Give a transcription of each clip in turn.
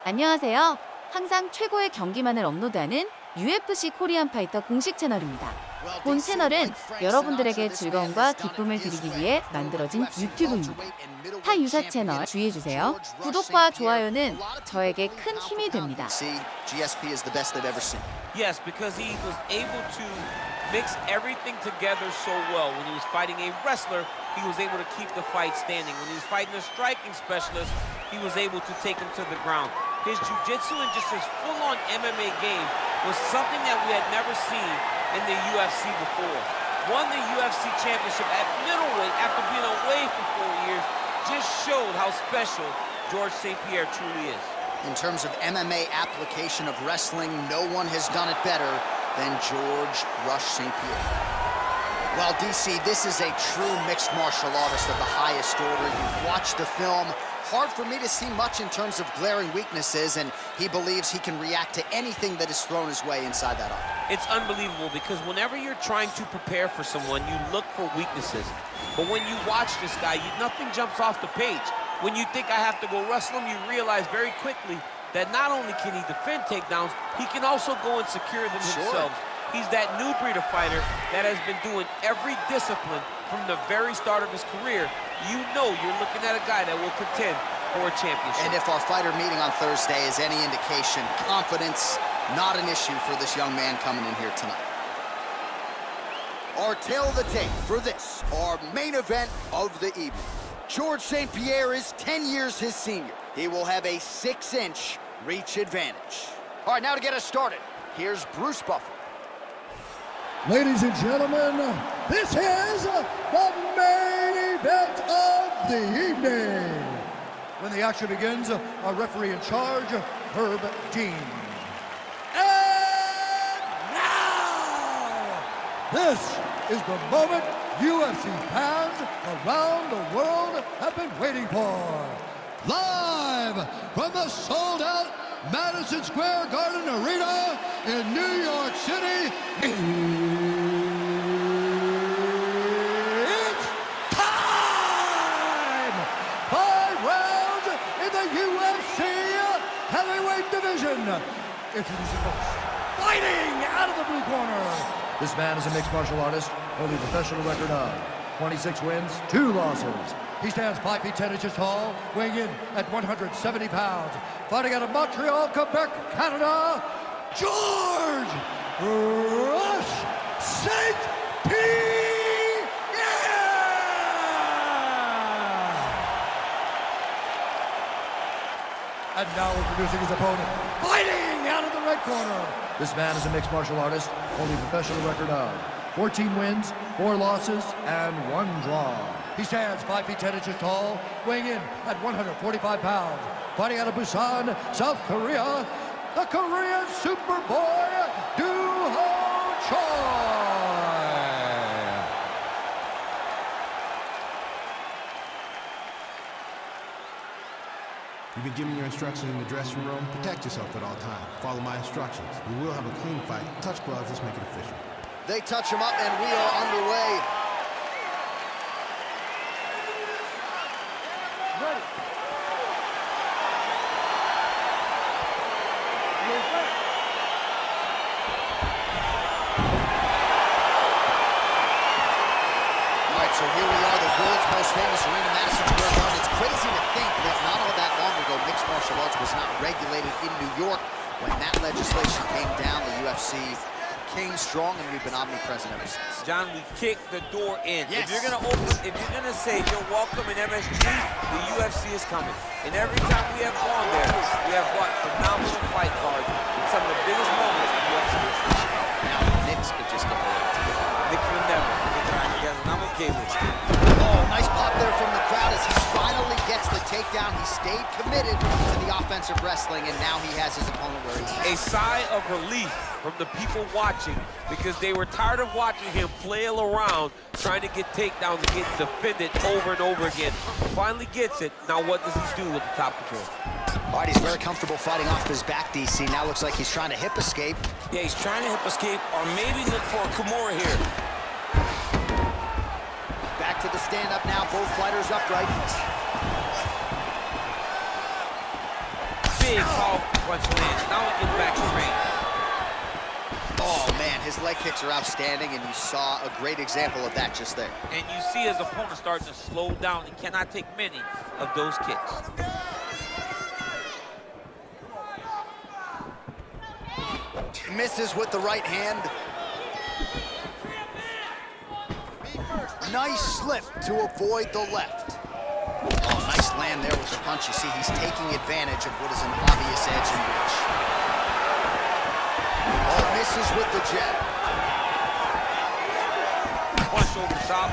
안녕하세요. 항상 최고의 경기만을 업로드하는 UFC 코리안파이터 공식 채널입니다. 본 채널은 여러분들에게 즐거움과 기쁨을 드리기 위해 만들어진 유튜브입니다. 타 유사 채널 주의해주세요. 구독과 좋아요는 저에게 큰 힘이 됩니다. Yes, because he was able to mix everything together so well. When he was fighting a wrestler, he was able to keep the fight standing. When he was fighting a striking specialist, he was able to take him to the ground. His jiu-jitsu and just his full-on MMA game was something that we had never seen in the UFC before. Won the UFC championship at middleweight after being away for 4 years. Just showed how special George St-Pierre truly is. In terms of MMA application of wrestling, no one has done it better than George Rush St-Pierre. Well, DC, this is a true mixed martial artist of the highest order. You've watched the film. Hard for me to see much in terms of glaring weaknesses, and he believes he can react to anything that is thrown his way inside that arm. It's unbelievable because whenever you're trying to prepare for someone, you look for weaknesses. But when you watch this guy, nothing jumps off the page. When you think I have to go wrestle him, you realize very quickly that not only can he defend takedowns, he can also go and secure them himself. He's that new breed of fighter that has been doing every discipline from the very start of his career. You know you're looking at a guy that will contend for a championship. And if our fighter meeting on Thursday is any indication, confidence, not an issue for this young man coming in here tonight. Our tail of the tape for this, our main event of the evening. George St-Pierre is 10 years his senior. He will have a 6-inch reach advantage. All right, now to get us started, here's Bruce Buffer. Ladies and gentlemen, this is the main event of the evening. When the action begins, our referee in charge, Herb Dean. And now, this is the moment UFC fans around the world have been waiting for. Live from the sold-out Madison Square Garden Arena in New York City, it's time! 5 rounds in the UFC heavyweight division. Introducing folks, fighting out of the blue corner. This man is a mixed martial artist, holding a professional record of 26 wins, 2 losses. He stands 5 feet 10 inches tall, weighing in at 170 pounds. Fighting out of Montreal, Quebec, Canada, George Rush St-Pierre! And now introducing his opponent, fighting out of the red corner. This man is a mixed martial artist, holding a professional record of 14 wins, 4 losses, and 1 draw. He stands 5 feet 10 inches tall, weighing in at 145 pounds. Fighting out of Busan, South Korea, the Korean Superboy, Do-Ho Choi. You've been given your instructions in the dressing room. Protect yourself at all times. Follow my instructions. We will have a clean fight. Touch gloves, let's make it official. They touch him up and we are underway. Ready. All right, so here we are, the world's most famous arena, Madison Square Garden. It's crazy to think that not all that long ago, mixed martial arts was not regulated in New York. When that legislation came down, the UFC came strong, and we've been omnipresent ever since. John, we kicked the door in. Yes. If you're gonna say you're welcome in MSG, the UFC is coming. And every time we have gone there, we have what? Phenomenal fight cards and some of the biggest moments in UFC history. Now, Knicks could just get it together. Nick will never get back together, and I'm okay with it. Oh, nice pop there from the crowd as he finally gets the takedown. He stayed committed to the offensive wrestling, and now he has his opponent where he's A sigh of relief from the people watching because they were tired of watching him flail around trying to get takedowns and get defended over and over again. Finally gets it. Now what does he do with the top control? All right, he's very comfortable fighting off his back, DC. Now looks like he's trying to hip escape. Yeah, he's trying to hip escape or maybe look for a Kimura here. Back to the stand-up now, both fighters upright. Big, powerful punch lands. Now he gets back to range. Oh, man, his leg kicks are outstanding, and you saw a great example of that just there. And you see his opponent starting to slow down. He cannot take many of those kicks. Misses with the right hand. Nice slip to avoid the left. Oh, nice land there with the punch. You see, he's taking advantage of what is an obvious edge in reach. Oh, misses with the jab. Punch over the top.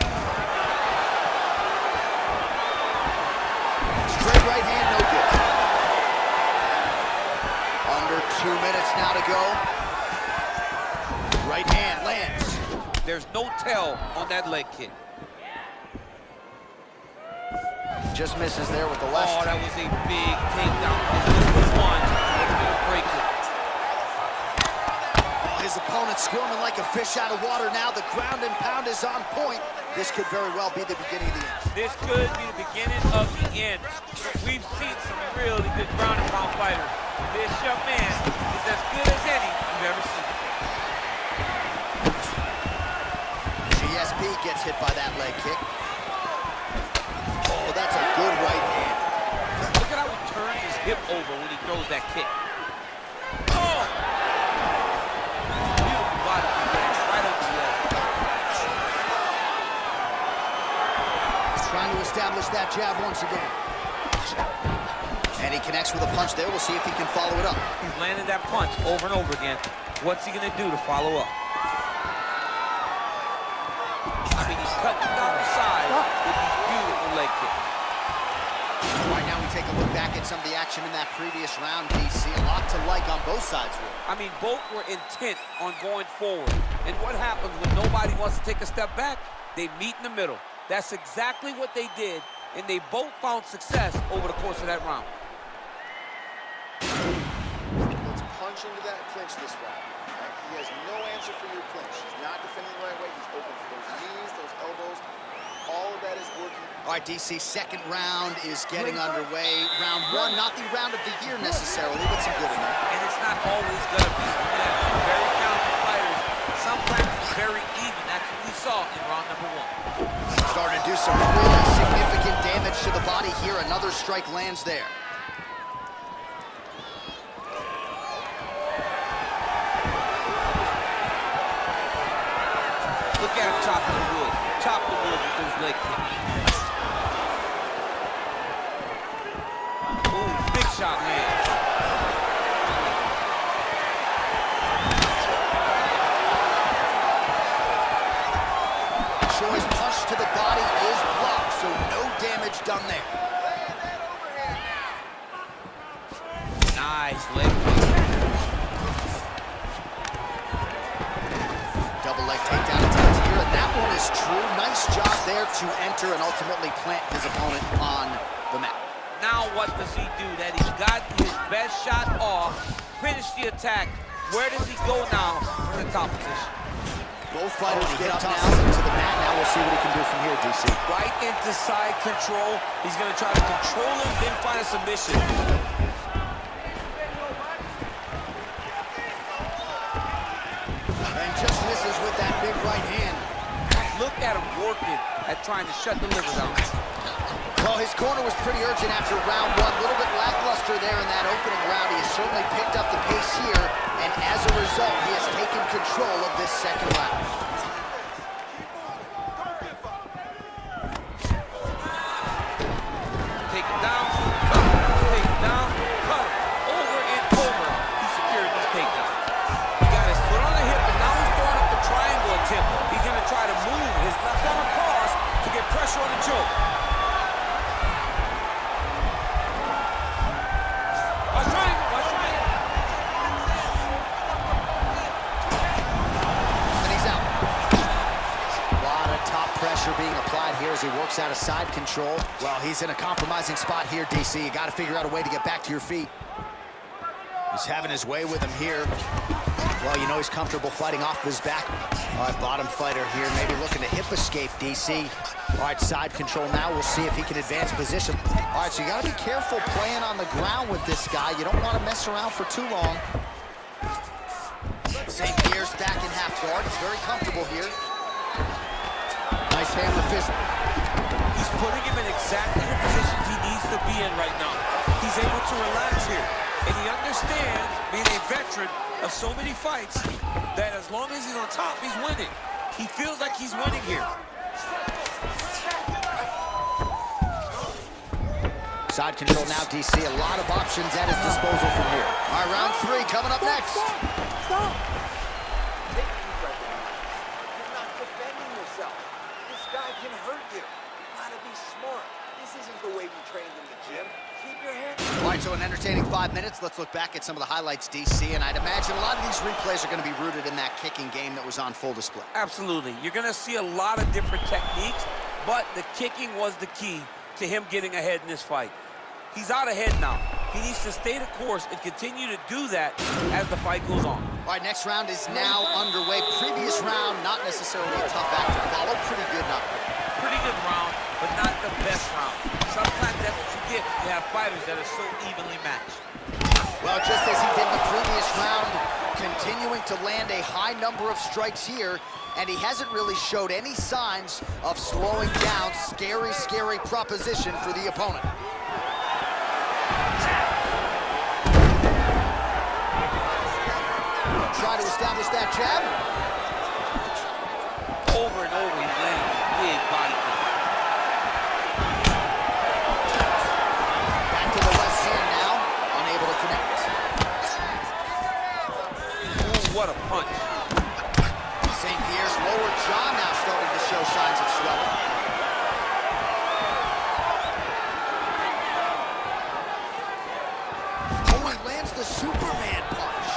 Straight right hand, no good. Under 2 minutes now to go. Right hand lands. There's no tell on that leg kick. Just misses there with the left. Oh, that was a big takedown. His one was going to break it. Oh, his opponent squirming like a fish out of water now. The ground and pound is on point. This could very well be the beginning of the end. This could be the beginning of the end. We've seen some really good ground and pound fighters. This young man is as good as any you've ever seen. GSP gets hit by that leg kick. Oh, that's a good right hand. Look at how he turns his hip over when he throws that kick. Oh! Beautiful body control right over the leg. Trying to establish that jab once again. And he connects with a punch there. We'll see if he can follow it up. He's landed that punch over and over again. What's he gonna do to follow up? I mean, he's cutting down the side with these beautiful leg kicks. Right now we take a look back at some of the action in that previous round, DC. A lot to like on both sides here. I mean, both were intent on going forward. And what happens when nobody wants to take a step back? They meet in the middle. That's exactly what they did, and they both found success over the course of that round. Let's punch into that clinch this round. Right? He has no answer for your clinch. He's not defending the right way. He's open for those knees, those elbows. All of that is working. All right, DC, second round is getting underway. Round one, not the round of the year necessarily, but some good in there. And it's not always gonna be. We have two very talented fighters. Sometimes it's very even. That's what we saw in round number one. Starting to do some really significant damage to the body here. Another strike lands there. Look at him chop the wood. Chop the wood with those leg kicks. Ooh, big shot lands. Choi's punch to the body is blocked, so no damage done there. Nice leg kick. Double leg takedown attempt here, and that one is true. Nice job there to enter and ultimately plant his opponent on the mat. Now what does he do? That he's got his best shot off, finish the attack. Where does he go now from the top position? Both fighters get up now to the mat. Now we'll see what he can do from here, DC. Right into side control. He's going to try to control him, then find a submission. And just misses with that big right hand. Look at him working at trying to shut the liver down. Well, his corner was pretty urgent after round one. A little bit lackluster there in that opening round. He has certainly picked up the pace here, and as a result, he has taken control of this second round. Take it down, cut him. Take it down, cut him. Over and over, he secured this takedown. He got his foot on the hip, and now he's throwing up the triangle attempt. He's going to try to move his left arm across to get pressure on the choke. Watch triangle, watch triangle. And he's out. A lot of top pressure being applied here as he works out of side control. Well, he's in a compromising spot here, DC. You got to figure out a way to get back to your feet. He's having his way with him here. Well, you know he's comfortable fighting off his back. All right, bottom fighter here, maybe looking to hip escape, DC. All right, side control now. We'll see if he can advance position. All right, so you got to be careful playing on the ground with this guy. You don't want to mess around for too long. 쌩삐에르's back in half guard. He's very comfortable here. Nice hammer fist. He's putting him in exactly the positions he needs to be in right now. He's able to relax here. And he understands, being a veteran of so many fights, that as long as he's on top, he's winning. He feels like he's winning here. Side control now, DC. A lot of options at his disposal from here. All right, round 3 coming up next. Stop. Take a deep breath in. You're not defending yourself. This guy can hurt you. You gotta be smart. This isn't the way we trained in the gym. Keep your hands. All right, so an entertaining 5 minutes. Let's look back at some of the highlights, DC. And I'd imagine a lot of these replays are going to be rooted in that kicking game that was on full display. Absolutely. You're going to see a lot of different techniques, but the kicking was the key to him getting ahead in this fight. He's out ahead now. He needs to stay the course and continue to do that as the fight goes on. All right, next round is now underway. Previous round, not necessarily a tough act to follow. Pretty good knockdown. Pretty good round, but not the best round. Sometimes that's what you get. You have fighters that are so evenly matched. Well, just as he did in the previous round, continuing to land a high number of strikes here, and he hasn't really showed any signs of slowing down. Scary, scary proposition for the opponent. Try to establish that jab. Over and over, he's landing big body punch. Back to the left hand now, unable to connect. Ooh, what a punch. 쌩삐에르's lower jaw now starting to show signs of swelling. Oh, he lands the Superman punch.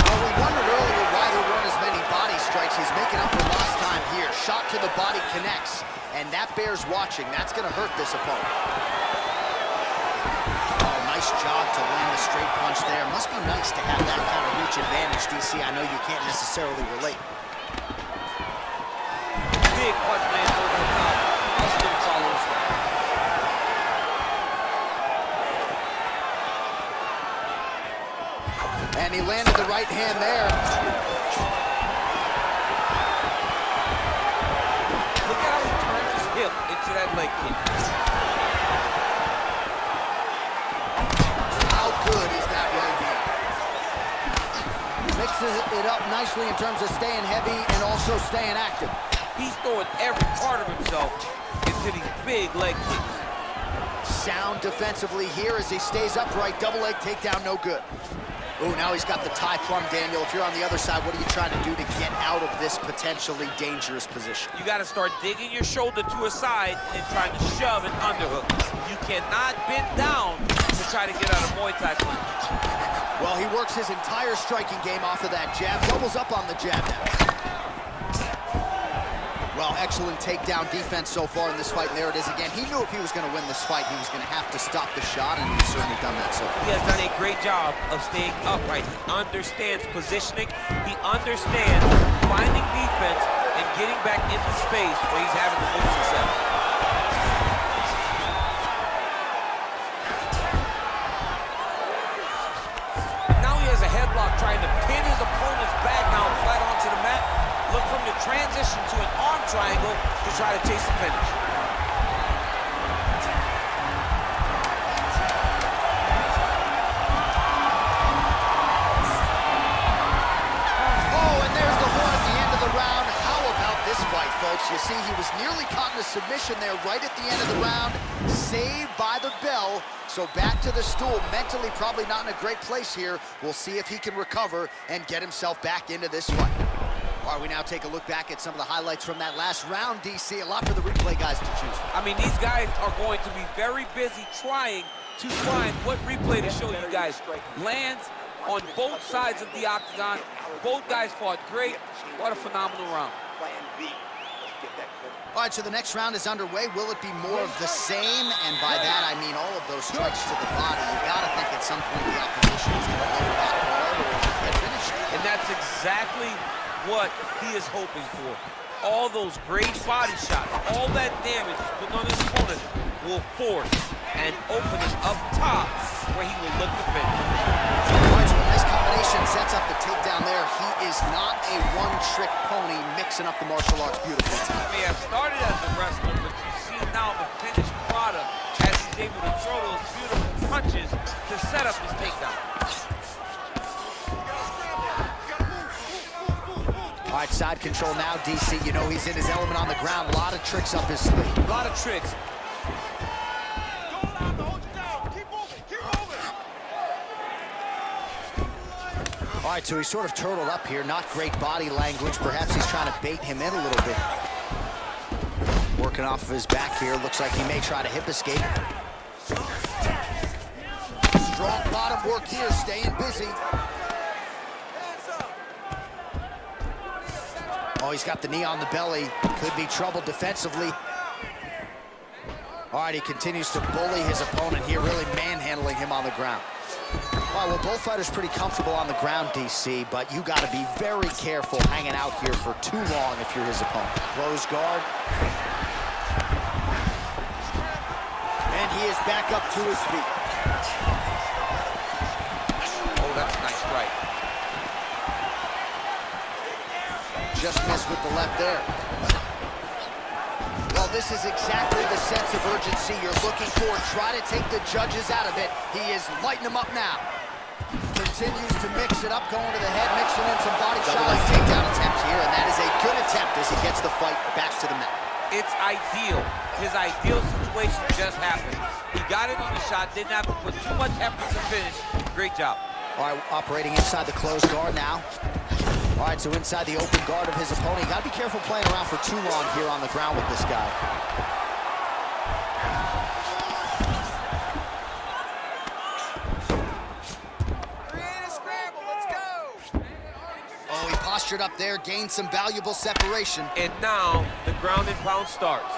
Well, we wondered earlier why there weren't as many body strikes. He's making up for lost time here. Shot to the body connects, and that bears watching. That's going to hurt this opponent. Oh, nice job to land the straight punch there. Must be nice to have that kind of reach advantage, DC. I know you can't necessarily relate. Big punch lands over the top. Austin follows. And he landed the right hand there. Look at how he turns his hip into that leg kick. How good is that right hand? Mixes it up nicely in terms of staying heavy and also staying active. He's throwing every part of himself into these big leg kicks. Sound defensively here as he stays upright. Double leg takedown, no good. Ooh, now he's got the tie plum, Daniel. If you're on the other side, what are you trying to do to get out of this potentially dangerous position? You got to start digging your shoulder to a side and trying to shove an underhook. You cannot bend down to try to get out of Muay Thai punch. Well, he works his entire striking game off of that jab. Doubles up on the jab now. Well, excellent takedown defense so far in this fight, and there it is again. He knew if he was going to win this fight, he was going to have to stop the shot, and he's certainly done that so far. He has done a great job of staying upright. He understands positioning. He understands finding defense and getting back into space where he's having the most success. Now he has a headlock trying to pin his opponent's back down flat onto the mat. Look from the transition to an arm triangle to try to chase the finish. Oh, and there's the horn at the end of the round. How about this fight, folks? You see, he was nearly caught in a submission there right at the end of the round. Saved by the bell. So back to the stool. Mentally probably not in a great place here. We'll see if he can recover and get himself back into this fight. All right, we now take a look back at some of the highlights from that last round, DC. A lot for the replay guys to choose from. I mean, these guys are going to be very busy trying to find what replay to show you guys. Lands on both sides of the octagon. Both guys fought great. What a phenomenal round. Plan B. Let's get that clip. All right, so the next round is underway. Will it be more of the same? And by that, I mean all of those strikes to the body. You got to think at some point the opposition is going to lower that guard or get finished. And that's exactly what he is hoping for. All those great body shots, all that damage he's putting on his opponent will force and open it up top where he will look to finish. All right, so a nice combination sets up the takedown there. He is not a one-trick pony, mixing up the martial arts beautifully. He may have started as a wrestler, but you see now the finished product as he's able to throw those beautiful punches to set up his takedown. All right, side control now, DC. You know he's in his element on the ground. A lot of tricks up his sleeve. A lot of tricks. All right, so he's sort of turtled up here. Not great body language. Perhaps he's trying to bait him in a little bit. Working off of his back here. Looks like he may try to hip escape. Strong bottom work here, staying busy. Oh, he's got the knee on the belly. Could be trouble defensively. All right, he continues to bully his opponent here, really manhandling him on the ground. All right, well, both fighters pretty comfortable on the ground, DC, but you got to be very careful hanging out here for too long if you're his opponent. Close guard. And he is back up to his feet. Oh, that's a nice strike. Just missed with the left there. Well, this is exactly the sense of urgency you're looking for. Try to take the judges out of it. He is lighting them up now. Continues to mix it up, going to the head, mixing in some body shots. Takedown attempt here, and that is a good attempt as he gets the fight back to the mat. It's ideal. His ideal situation just happened. He got it on the shot, didn't have to put too much effort to finish. Great job. All right, operating inside the closed guard now. All right, so inside the open guard of his opponent. You got to be careful playing around for too long here on the ground with this guy. Create a scramble, let's go! Oh, he postured up there, gained some valuable separation. And now the ground and pound starts.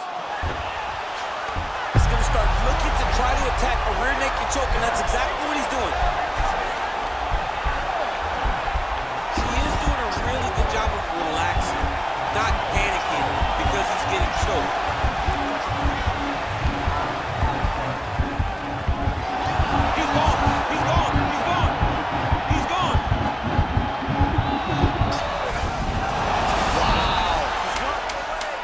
He's going to start looking to try to attack a rear naked choke, and that's exactly what he's doing. He is doing a really good job of relaxing, not panicking because he's getting choked. He's gone! He's gone! He's gone! He's gone!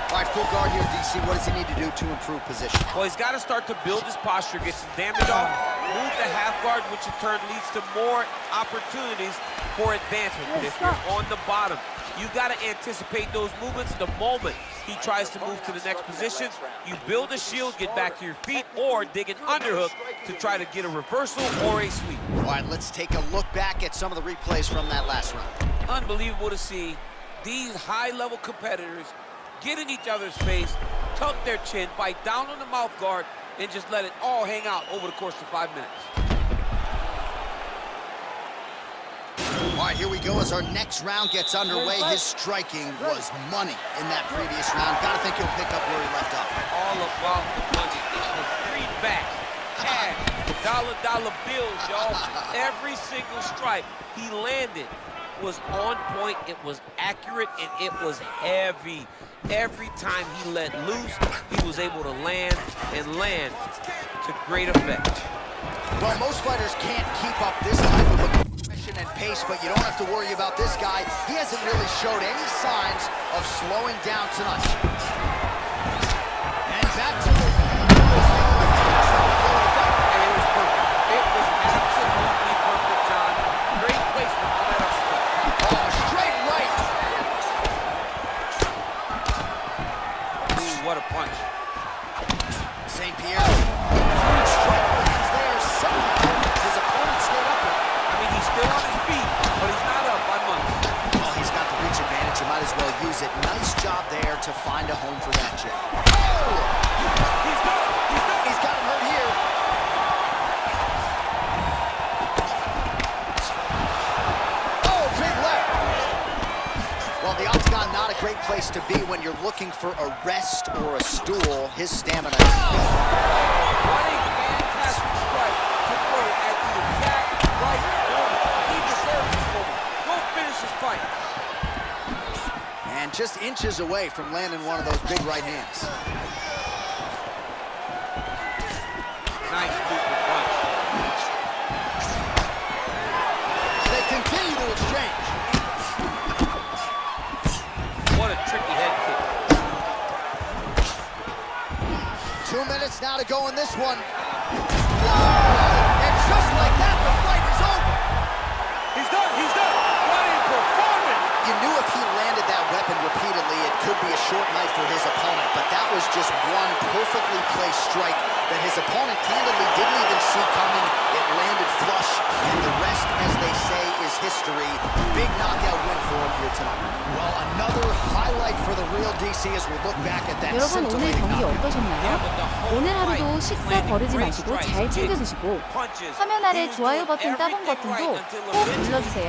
All right, full guard here, DC. What does he need to do to improve position? Well, he's got to start to build his posture, get some damage off, move the half guard, which in turn leads to more opportunities for advancement. But if you're on the bottom, you got to anticipate those movements the moment he tries to move to the next position. You build a shield, get back to your feet, or dig an underhook to try to get a reversal or a sweep. All right, let's take a look back at some of the replays from that last round. Unbelievable to see these high-level competitors get in each other's face, tuck their chin, bite down on the mouth guard, and just let it all hang out over the course of 5 minutes. All right, here we go as our next round gets underway. His striking was money in that previous round. Gotta think he'll pick up where he left off. All about the money. It was greenbacks, cash, dollar bills, y'all. Every single strike he landed was on point, it was accurate, and it was heavy. Every time he let loose, he was able to land to great effect. Well, most fighters can't keep up this type of aggression and pace, but you don't have to worry about this guy. He hasn't really showed any signs of slowing down tonight. And back to the... And it was perfect. It was absolutely perfect, John. Great placement on that uppercut. Oh, straight right. Ooh, what a punch. 쌩삐에르. Strike lands there. Somehow his opponent stayed up with him. I mean, he's still on his feet, but he's not up by much. Well, he's got the reach advantage. You might as well use it. Nice job there to find a home great place to be when you're looking for a rest or a stool. His stamina. What a fantastic strike to throw at the exact right moment. He deserves this moment. Go finish his fight. And just inches away from landing one of those big right hands. Nice movement punch. They continue to exchange. What a tricky head kick. 2 minutes now to go in this one. And just like that, the fight is over. He's done. He's done. What a performance. You knew if he landed that weapon repeatedly, it could be a short night for his opponent, but that was just one perfectly placed strike that his opponent candidly didn't even see coming. It landed flush, and the rest, as they say, is history. Big knockout win for him here tonight. Well, another highlight for the real DC as we look back at that 여러분 오늘 scintillating 경기 knockout. 어떠셨나요? 오늘 하루도 식사 버리지 마시고 잘 챙겨 드시고 화면 아래 좋아요 버튼 따봉 버튼도 꼭 눌러주세요.